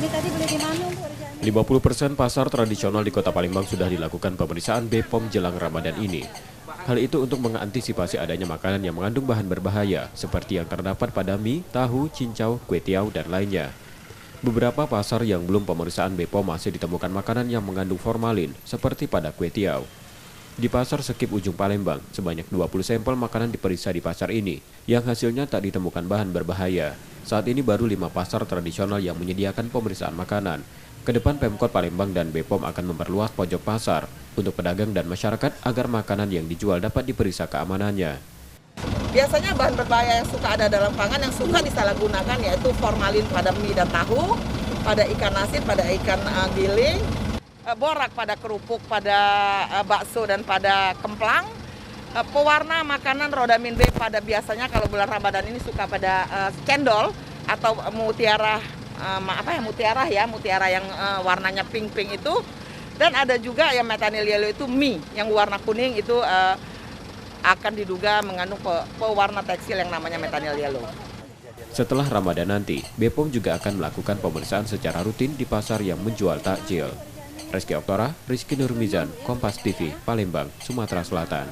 Ini tadi beli di mana, Bu? 50% pasar tradisional di Kota Palembang sudah dilakukan pemeriksaan BPOM jelang Ramadan ini. Hal itu untuk mengantisipasi adanya makanan yang mengandung bahan berbahaya, seperti yang terdapat pada mie, tahu, cincau, kue tiaw, dan lainnya. Beberapa pasar yang belum pemeriksaan BPOM masih ditemukan makanan yang mengandung formalin, seperti pada kue tiaw. Di Pasar Sekip Ujung Palembang, sebanyak 20 sampel makanan diperiksa di pasar ini, yang hasilnya tak ditemukan bahan berbahaya. Saat ini baru 5 pasar tradisional yang menyediakan pemeriksaan makanan. Kedepan Pemkot Palembang dan BPOM akan memperluas pojok pasar untuk pedagang dan masyarakat agar makanan yang dijual dapat diperiksa keamanannya. Biasanya bahan berbahaya yang suka ada dalam pangan yang suka disalahgunakan yaitu formalin pada mie dan tahu, pada ikan asin, pada ikan giling, borak pada kerupuk, pada bakso dan pada kemplang, pewarna makanan rodamin B pada biasanya kalau bulan Ramadan ini suka pada cendol atau mutiara mutiara yang warnanya pink-pink itu, dan ada juga yang metanyl yellow itu mie yang warna kuning itu akan diduga mengandung pewarna tekstil yang namanya metanyl yellow. Setelah Ramadan nanti, BPOM juga akan melakukan pemeriksaan secara rutin di pasar yang menjual takjil. Rizky Oktora, Rizky Nurmizan, Kompas TV, Palembang, Sumatera Selatan.